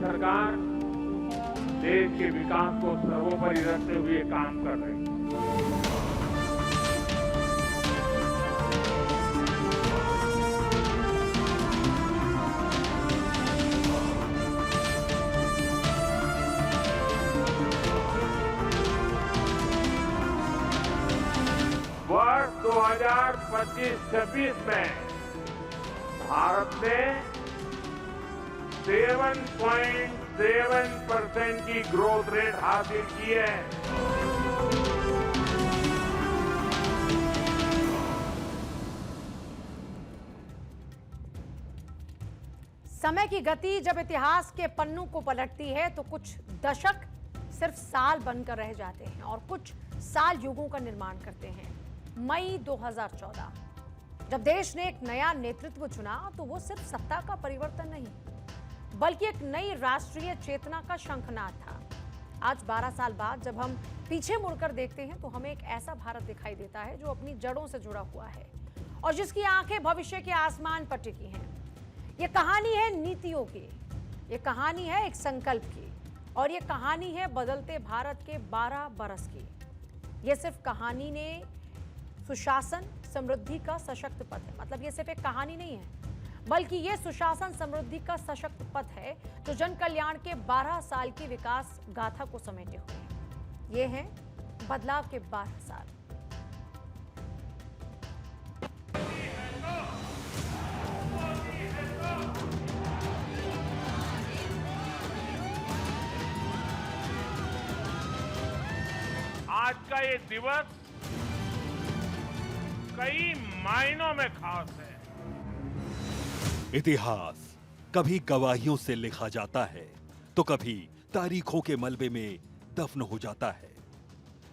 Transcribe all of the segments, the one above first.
सरकार देश के विकास को सर्वोपरि रखते हुए काम कर रही है। वर्ष 2025-26 में भारत ने 7.7% की ग्रोथ रेट हासिल की है। समय की गति जब इतिहास के पन्नों को पलटती है तो कुछ दशक सिर्फ साल बनकर रह जाते हैं और कुछ साल युगों का निर्माण करते हैं। मई 2014 जब देश ने एक नया नेतृत्व चुना तो वो सिर्फ सत्ता का परिवर्तन नहीं बल्कि एक नई राष्ट्रीय चेतना का शंखनाद था। आज 12 साल बाद जब हम पीछे मुड़कर देखते हैं तो हमें एक ऐसा भारत दिखाई देता है जो अपनी जड़ों से जुड़ा हुआ है और जिसकी आंखें भविष्य के आसमान पर टिकी हैं। ये कहानी है नीतियों की, ये कहानी है एक संकल्प की और ये कहानी है बदलते भारत के 12 बरस की। ये सिर्फ कहानी ने सुशासन समृद्धि का सशक्त पथ है, मतलब ये सिर्फ एक कहानी नहीं है बल्कि ये सुशासन समृद्धि का सशक्त पथ है जो जन कल्याण के 12 साल की विकास गाथा को समेटे हुए है। ये है बदलाव के 12 साल। आज का ये दिवस कई मायनों में खास है। इतिहास कभी गवाहियों से लिखा जाता है तो कभी तारीखों के मलबे में दफन हो जाता है,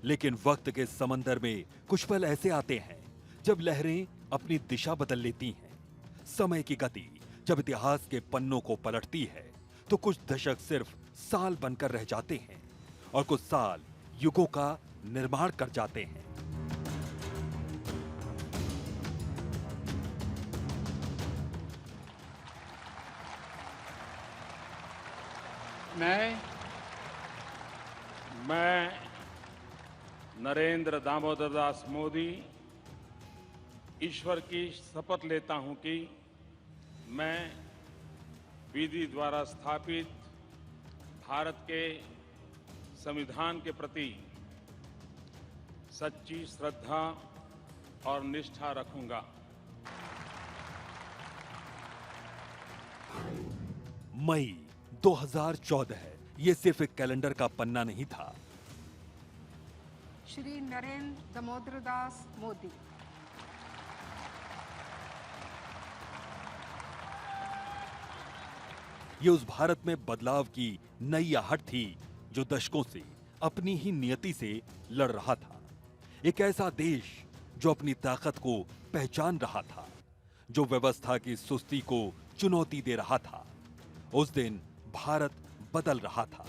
लेकिन वक्त के समंदर में कुछ पल ऐसे आते हैं जब लहरें अपनी दिशा बदल लेती हैं। समय की गति जब इतिहास के पन्नों को पलटती है तो कुछ दशक सिर्फ साल बनकर रह जाते हैं और कुछ साल युगों का निर्माण कर जाते हैं। मैं नरेंद्र दामोदर दास मोदी ईश्वर की शपथ लेता हूं कि मैं विधि द्वारा स्थापित भारत के संविधान के प्रति सच्ची श्रद्धा और निष्ठा रखूंगा। मई 2014 है, ये सिर्फ एक कैलेंडर का पन्ना नहीं था। श्री नरेंद्र दामोदर दास मोदी। ये उस भारत में बदलाव की नई आहट थी जो दशकों से अपनी ही नियति से लड़ रहा था। एक ऐसा देश जो अपनी ताकत को पहचान रहा था, जो व्यवस्था की सुस्ती को चुनौती दे रहा था। उस दिन भारत बदल रहा था।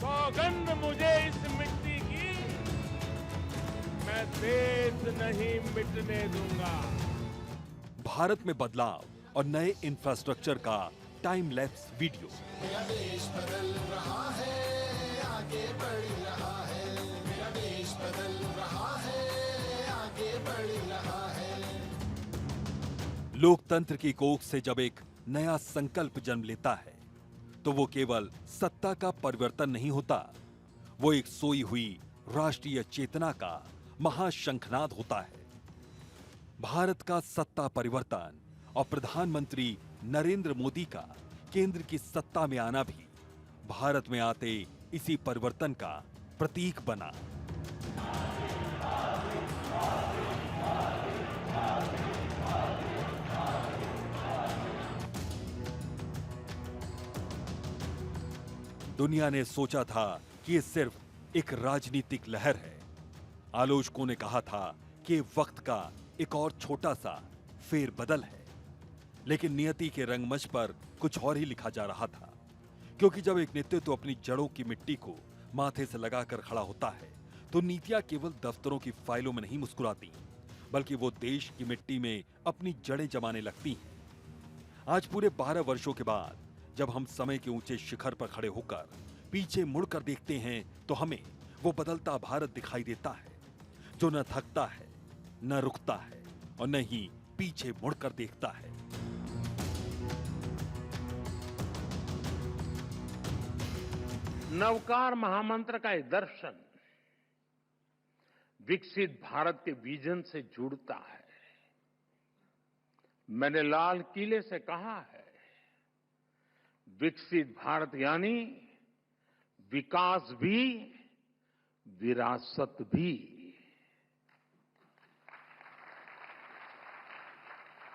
सौगंध मुझे इस मिट्टी की, मैं देश नहीं मिटने दूंगा। भारत में बदलाव और नए इंफ्रास्ट्रक्चर का टाइम लैप्स वीडियो। मेरा देश बदल रहा है, आगे बढ़ रहा है। मेरा देश बदल रहा है, आगे बढ़ रहा है। लोकतंत्र की कोख से जब एक नया संकल्प जन्म लेता है तो वो केवल सत्ता का परिवर्तन नहीं होता, वो एक सोई हुई राष्ट्रीय चेतना का महाशंखनाद होता है। भारत का सत्ता परिवर्तन और प्रधानमंत्री नरेंद्र मोदी का केंद्र की सत्ता में आना भी भारत में आते इसी परिवर्तन का प्रतीक बना। दुनिया ने सोचा था कि ये सिर्फ एक राजनीतिक लहर है। आलोचकों ने कहा था कि वक्त का एक और छोटा सा फेरबदल है, लेकिन नियति के रंगमंच पर कुछ और ही लिखा जा रहा था। क्योंकि जब एक नेतृत्व अपनी जड़ों की मिट्टी को माथे से लगाकर खड़ा होता है तो नीतियां केवल दफ्तरों की फाइलों में नहीं मुस्कुराती, बल्कि वो देश की मिट्टी में अपनी जड़ें जमाने लगती हैं। आज पूरे 12 वर्षों के बाद जब हम समय के ऊंचे शिखर पर खड़े होकर पीछे मुड़कर देखते हैं तो हमें वो बदलता भारत दिखाई देता है जो न थकता है, न रुकता है और न ही पीछे मुड़कर देखता है। नवकार महामंत्र का एक दर्शन विकसित भारत के विजन से जुड़ता है। मैंने लाल किले से कहा है, विकसित भारत यानी विकास भी, विरासत भी।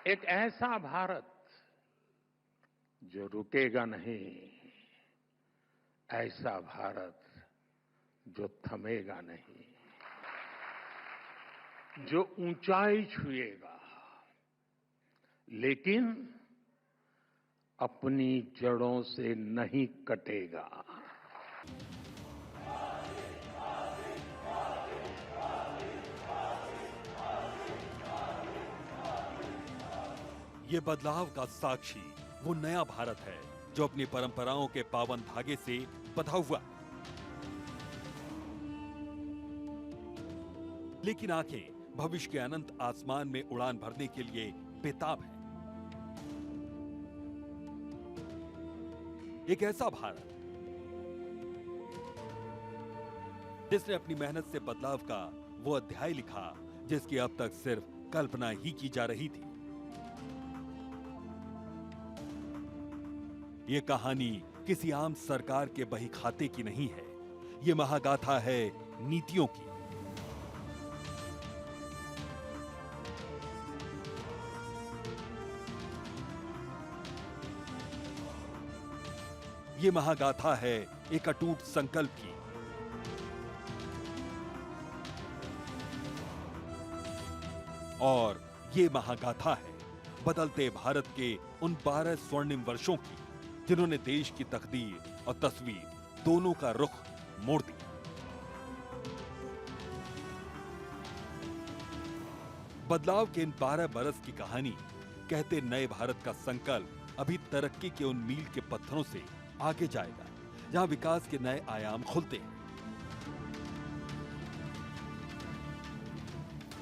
एक ऐसा भारत जो रुकेगा नहीं, ऐसा भारत जो थमेगा नहीं, जो ऊंचाई छुएगा लेकिन अपनी जड़ों से नहीं कटेगा। ये बदलाव का साक्षी वो नया भारत है जो अपनी परंपराओं के पावन धागे से बंधा हुआ है। लेकिन आंखें भविष्य के अनंत आसमान में उड़ान भरने के लिए बेताब हैं। एक ऐसा भारत जिसने अपनी मेहनत से बदलाव का वो अध्याय लिखा जिसकी अब तक सिर्फ कल्पना ही की जा रही थी। ये कहानी किसी आम सरकार के बही खाते की नहीं है, ये महागाथा है नीतियों की। ये महागाथा है एक अटूट संकल्प की। और ये महागाथा है बदलते भारत के उन 12 स्वर्णिम वर्षों की जिन्होंने देश की तकदीर और तस्वीर दोनों का रुख मोड़ दिया। बदलाव के इन 12 बरस की कहानी कहते नए भारत का संकल्प अभी तरक्की के उन मील के पत्थरों से आगे जाएगा जहां विकास के नए आयाम खुलते हैं।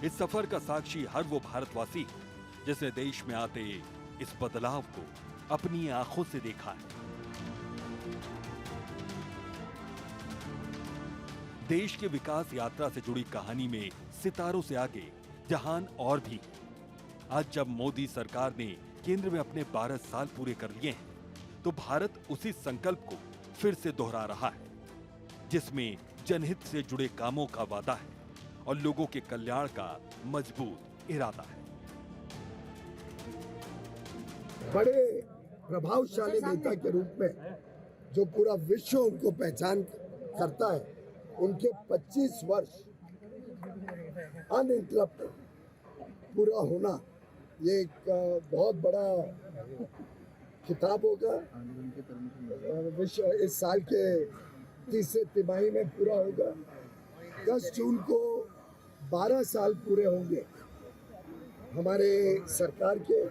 इस सफर का साक्षी हर वो भारतवासी है जिसने देश में आते इस बदलाव को अपनी आंखों से देखा है। देश के विकास यात्रा से जुड़ी कहानी में सितारों से आगे जहान और भी है। आज जब मोदी सरकार ने केंद्र में अपने 12 साल पूरे कर लिए हैं, तो भारत उसी संकल्प को फिर से दोहरा रहा है जिसमें जनहित से जुड़े कामों का वादा है और लोगों के कल्याण का मजबूत इरादा है। बड़े प्रभावशाली नेता के रूप में जो पूरा विश्व उनको पहचान करता है, उनके 25 वर्ष अनइंटरप्टेड पूरा होना ये एक बहुत बड़ा खिताब होगा। विश्व इस साल के तीसरे तिमाही में पूरा होगा। 10 जून को 12 साल पूरे होंगे हमारे सरकार के।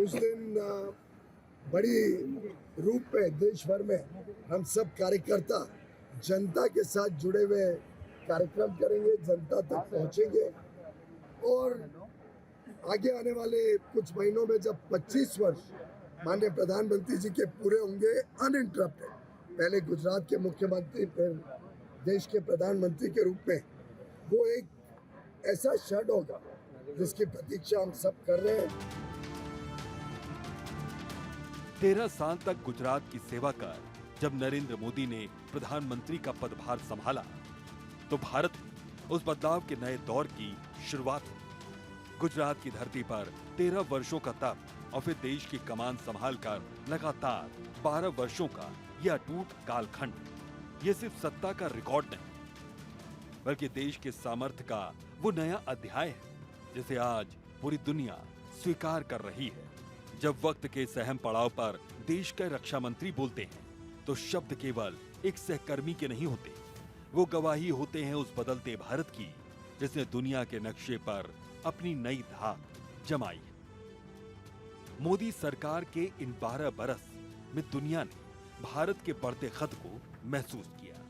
उस दिन बड़ी रूप में देश भर में हम सब कार्यकर्ता जनता के साथ जुड़े हुए कार्यक्रम करेंगे, जनता तक पहुंचेंगे और आगे आने वाले कुछ महीनों में जब 25 वर्ष माननीय प्रधानमंत्री जी के पूरे होंगे अनइंटरप्टेड, पहले गुजरात के मुख्यमंत्री फिर देश के प्रधानमंत्री के रूप में, वो एक ऐसा क्षण होगा जिसकी प्रतीक्षा हम सब कर रहे हैं। 13 साल तक गुजरात की सेवा कर जब नरेंद्र मोदी ने प्रधानमंत्री का पदभार संभाला तो भारत उस बदलाव के नए दौर की शुरुआत हुई। गुजरात की धरती पर 13 वर्षों का तप और फिर देश की कमान संभालकर लगातार 12 वर्षों का यह अटूट कालखंड ये सिर्फ सत्ता का रिकॉर्ड नहीं बल्कि देश के सामर्थ्य का वो नया अध्याय है जिसे आज पूरी दुनिया स्वीकार कर रही है। जब वक्त के सहम पड़ाव पर देश के रक्षा मंत्री बोलते हैं तो शब्द केवल एक सहकर्मी के नहीं होते, वो गवाही होते हैं उस बदलते भारत की जिसने दुनिया के नक्शे पर अपनी नई धाक जमाई है। मोदी सरकार के इन 12 बरस में दुनिया ने भारत के बढ़ते कद को महसूस किया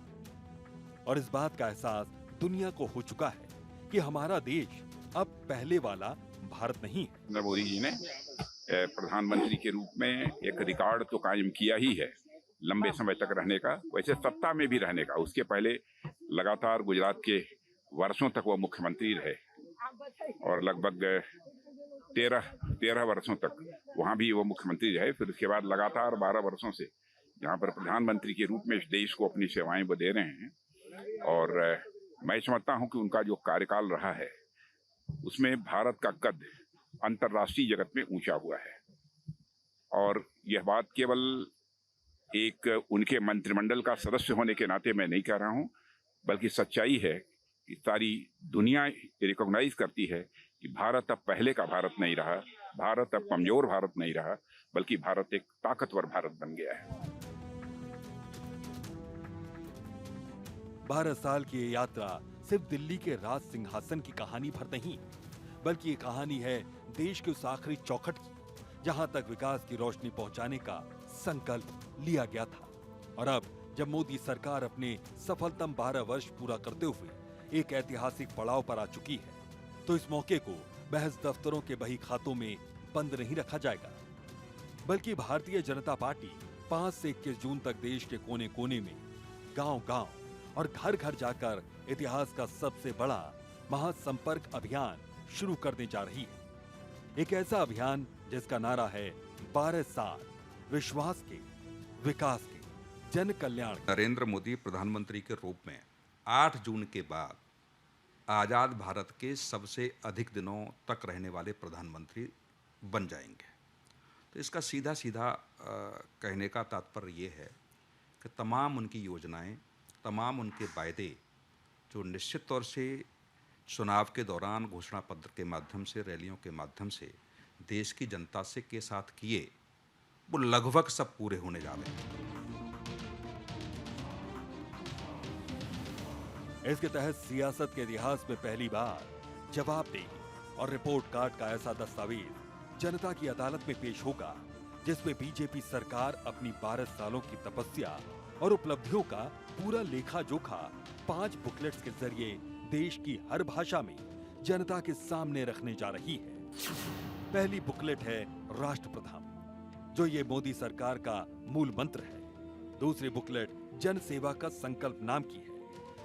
और इस बात का एहसास दुनिया को हो चुका है कि हमारा देश अब पहले वाला भारत नहीं है। नरेंद्र मोदी जी ने प्रधानमंत्री के रूप में एक रिकॉर्ड तो कायम किया ही है लंबे समय तक रहने का, वैसे सत्ता में भी रहने का। उसके पहले लगातार गुजरात के वर्षों तक वो मुख्यमंत्री रहे और लगभग 13 वर्षों तक वहाँ भी वो मुख्यमंत्री रहे। फिर उसके बाद लगातार 12 वर्षों से यहाँ पर प्रधानमंत्री के रूप में इस देश को अपनी सेवाएं वो दे रहे हैं और मैं समझता हूँ कि उनका जो कार्यकाल रहा है उसमें भारत का कद अंतर्राष्ट्रीय जगत में ऊंचा हुआ है। और यह बात केवल एक उनके मंत्रिमंडल का सदस्य होने के नाते मैं नहीं कह रहा हूं, बल्कि सच्चाई है कि सारी दुनिया रिकॉग्नाइज करती है कि भारत अब पहले का भारत नहीं रहा, भारत अब कमजोर भारत नहीं रहा, बल्कि भारत एक ताकतवर भारत बन गया है। 12 साल की ये यात्रा सिर्फ दिल्ली के राज सिंहासन की कहानी भर नहीं, बल्कि ये कहानी है देश के उस आखिरी चौखट की जहां तक विकास की रोशनी पहुंचाने का संकल्प लिया गया था। और अब जब मोदी सरकार अपने सफलतम 12 वर्ष पूरा करते हुए एक ऐतिहासिक पड़ाव पर आ चुकी है, तो इस मौके को महज दफ्तरों के बही खातों में बंद नहीं रखा जाएगा, बल्कि भारतीय जनता पार्टी 5 से 21 जून तक देश के कोने कोने में गांव-गांव और घर-घर जाकर इतिहास का सबसे बड़ा महासंपर्क अभियान शुरू करने जा रही है। एक ऐसा अभियान जिसका नारा है 12 साल विश्वास के, विकास के, जन कल्याण। नरेंद्र मोदी प्रधानमंत्री के रूप में 8 जून के बाद आज़ाद भारत के सबसे अधिक दिनों तक रहने वाले प्रधानमंत्री बन जाएंगे। तो इसका सीधा सीधा कहने का तात्पर्य ये है कि तमाम उनकी योजनाएं, तमाम उनके वायदे जो निश्चित तौर से चुनाव के दौरान घोषणा पत्र के माध्यम से, रैलियों के माध्यम से देश की जनता से के साथ किए, वो लगभग सब पूरे होने जा रहे हैं। इसके तहत सियासत के इतिहास में पहली बार जवाबदेही और रिपोर्ट कार्ड का ऐसा दस्तावेज जनता की अदालत में पेश होगा जिसमें बीजेपी सरकार अपनी 12 सालों की तपस्या और उपलब्धियों का पूरा लेखा जोखा 5 बुकलेट्स के जरिए देश की हर भाषा में जनता के सामने रखने जा रही है। पहली बुकलेट है राष्ट्र प्रथम, जो ये मोदी सरकार का मूल मंत्र है। दूसरी बुकलेट जन सेवा का संकल्प नाम की है,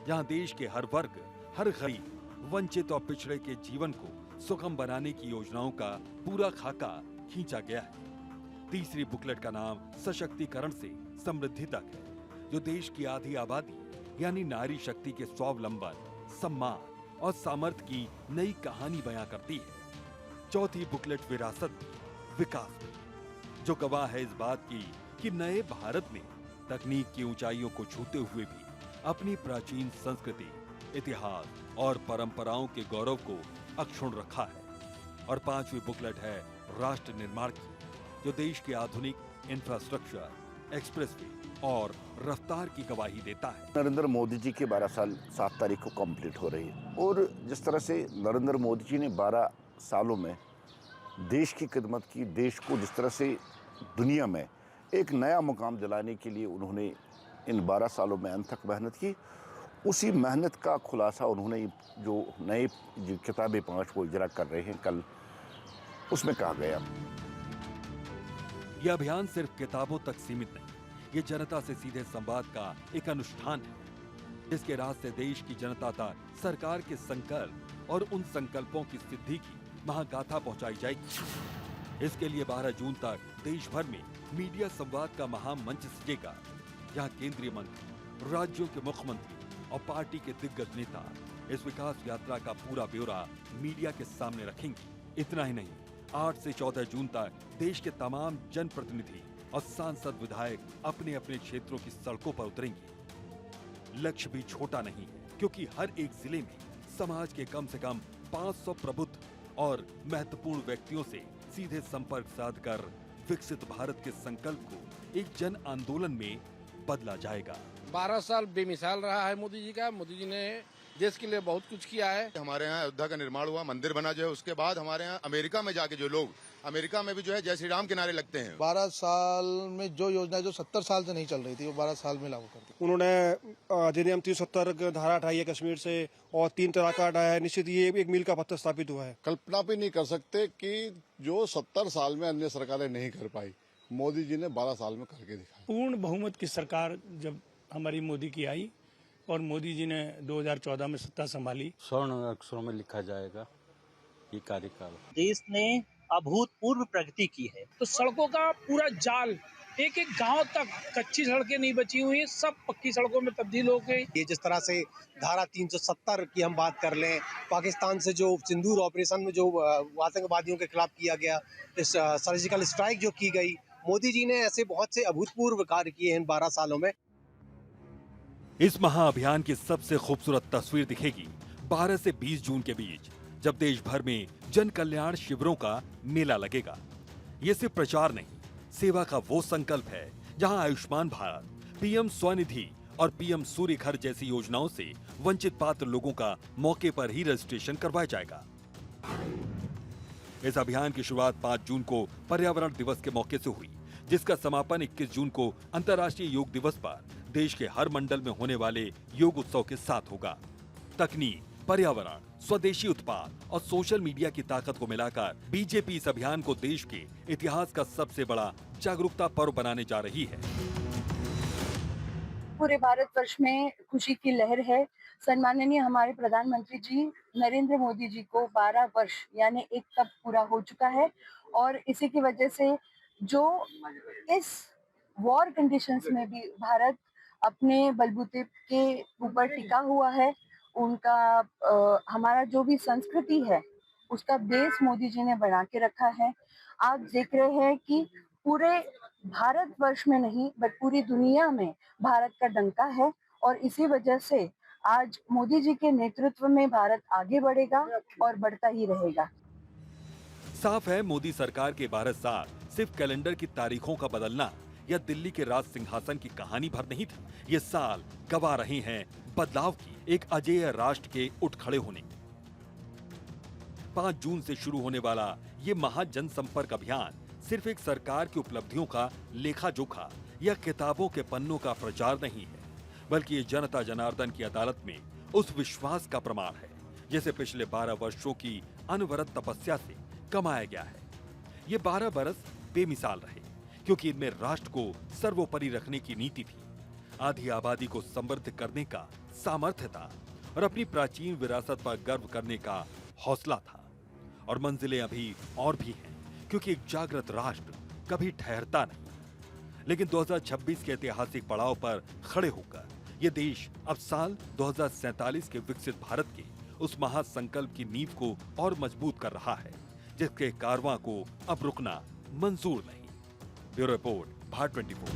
जहां देश के हर वर्ग, हर गरीब, वंचित और पिछड़े के जीवन को सुगम बनाने की योजनाओं का पूरा खाका खींचा गया है। तीसरी बुकलेट का नाम सशक्तिकरण से समृद्धि तक है, जो देश की आधी आबादी यानी नारी शक्ति के स्वावलंबन, सम्मान और सामर्थ्य की नई कहानी बयां करती है। चौथी बुकलेट विरासत में, विकास में, जो गवाह है इस बात की कि नए भारत ने तकनीक की ऊंचाइयों को छूते हुए भी अपनी प्राचीन संस्कृति, इतिहास और परंपराओं के गौरव को अक्षुण्ण रखा है। और पांचवी बुकलेट है राष्ट्र निर्माण की, जो देश के आधुनिक इंफ्रास्ट्रक्चर, एक्सप्रेसवे और रफ्तार की गवाही देता है। नरेंद्र मोदी जी के 12 साल 7 तारीख को कंप्लीट हो रही है और जिस तरह से नरेंद्र मोदी जी ने 12 सालों में देश की खिदमत की, देश को जिस तरह से दुनिया में एक नया मुकाम दिलाने के लिए उन्होंने इन 12 सालों में अनथक मेहनत की, उसी मेहनत का खुलासा उन्होंने जो नए जो किताबें 5 वो इजरा कर रहे हैं कल, उसमें कहा गया। यह अभियान सिर्फ किताबों तक सीमित नहीं, ये जनता से सीधे संवाद का एक अनुष्ठान है, जिसके रास्ते देश की जनता तक सरकार के संकल्प और उन संकल्पों की सिद्धि की महागाथा पहुंचाई जाएगी। इसके लिए 12 जून तक देश भर में मीडिया संवाद का महामंच सजेगा, जहां केंद्रीय मंत्री, राज्यों के मुख्यमंत्री और पार्टी के दिग्गज नेता इस विकास यात्रा का पूरा ब्यौरा मीडिया के सामने रखेंगे। इतना ही नहीं, 8 से 14 जून तक देश के तमाम जनप्रतिनिधि और सांसद, विधायक अपने अपने क्षेत्रों की सड़कों पर उतरेंगे। लक्ष्य भी छोटा नहीं है, क्योंकि हर एक जिले में समाज के कम से कम 500 प्रबुद्ध और महत्वपूर्ण व्यक्तियों से सीधे संपर्क साधकर विकसित भारत के संकल्प को एक जन आंदोलन में बदला जाएगा। 12 साल बेमिसाल रहा है मोदी जी का। मोदी जी ने देश के लिए बहुत कुछ किया है। हमारे यहाँ अयोध्या का निर्माण हुआ, मंदिर बना जो है, उसके बाद हमारे यहाँ अमेरिका में जाके जो लोग अमेरिका में भी जो है जय श्री राम के नारे लगते हैं। 12 साल में जो योजना जो 70 साल से नहीं चल रही थी वो 12 साल में लागू कर दी। उन्होंने अधिनियम 370 धारा हटाई है कश्मीर से और 3 तलाक का हटाया है। निश्चित ये एक मील का पत्थर स्थापित हुआ है। कल्पना भी नहीं कर सकते कि जो 70 साल में अन्य सरकारें नहीं कर पाई, मोदी जी ने 12 साल में करके दिखाया। पूर्ण बहुमत की सरकार जब हमारी मोदी की आई और मोदी जी ने 2014 में सत्ता संभाली, स्वर्ण अक्षरों में लिखा जाएगा ये कार्यकाल। देश ने अभूतपूर्व प्रगति की है। तो सड़कों का पूरा जाल, एक एक गांव तक कच्ची सड़कें नहीं बची हुई, सब पक्की सड़कों में तब्दील हो गई। ये जिस तरह से धारा 370 की हम बात कर लें, पाकिस्तान से जो सिंदूर ऑपरेशन में जो आतंकवादियों के खिलाफ किया गया, इस सर्जिकल स्ट्राइक जो की गई, मोदी जी ने ऐसे बहुत से अभूतपूर्व कार्य किए हैं इन 12 सालों में। इस महाअभियान की सबसे खूबसूरत तस्वीर दिखेगी 12 से 20 जून के बीच, जब देश भर में जन कल्याण शिविरों का मेला लगेगा। ये सिर्फ प्रचार नहीं, सेवा का वो संकल्प है जहां आयुष्मान भारत, पीएम स्वनिधि और पीएम सूर्य घर जैसी योजनाओं से वंचित पात्र लोगों का मौके पर ही रजिस्ट्रेशन करवाया जाएगा। इस अभियान की शुरुआत 5 जून को पर्यावरण दिवस के मौके से हुई, जिसका समापन 21 जून को अंतर्राष्ट्रीय योग दिवस पर देश के हर मंडल में होने वाले योग उत्सव के साथ होगा। तकनीक, पर्यावरण, स्वदेशी उत्पाद और सोशल मीडिया की ताकत को मिलाकर बीजेपी इस अभियान को देश के इतिहास का सबसे बड़ा जागरूकता पर्व बनाने जा रही है। पूरे भारतवर्ष में खुशी की लहर है। सम्माननीय हमारे प्रधानमंत्री जी नरेंद्र मोदी जी को 12 वर्ष यानी एक कप पूरा हो चुका है और इसी की वजह से जो इस वॉर कंडीशंस में भी भारत अपने बलबूते के ऊपर टिका हुआ है, उनका हमारा जो भी संस्कृति है उसका बेस मोदी जी ने बना के रखा है। आप देख रहे हैं कि पूरे भारतवर्ष में नहीं बट पूरी दुनिया में भारत का डंका है और इसी वजह से आज मोदी जी के नेतृत्व में भारत आगे बढ़ेगा और बढ़ता ही रहेगा। साफ है, मोदी सरकार के 12 साल सिर्फ कैलेंडर की तारीखों का बदलना या दिल्ली के राज सिंहासन की कहानी भर नहीं था। ये साल गवा रहे हैं बदलाव की, एक अजेय राष्ट्र के उठ खड़े होने। 5 जून से शुरू होने वाला ये महा जनसंपर्क अभियान सिर्फ एक सरकार की उपलब्धियों का लेखा जोखा या किताबों के पन्नों का प्रचार नहीं है, बल्कि ये जनता जनार्दन की अदालत में उस विश्वास का प्रमाण है जिसे पिछले 12 वर्षों की अनवरत तपस्या से कमाया गया है। ये 12 बरस बेमिसाल रहे क्योंकि इनमें राष्ट्र को सर्वोपरि रखने की नीति थी, आधी आबादी को समृद्ध करने का सामर्थ्य था और अपनी प्राचीन विरासत पर गर्व करने का हौसला था। और मंजिलें अभी और भी हैं क्योंकि एक जागृत राष्ट्र कभी ठहरता नहीं। लेकिन 2026 के ऐतिहासिक पड़ाव पर खड़े होकर ये देश अब साल 2047 के विकसित भारत के उस महासंकल्प की नींव को और मजबूत कर रहा है जिसके कारवां को अब रुकना मंजूर नहीं। Bureau report, Bharat 24।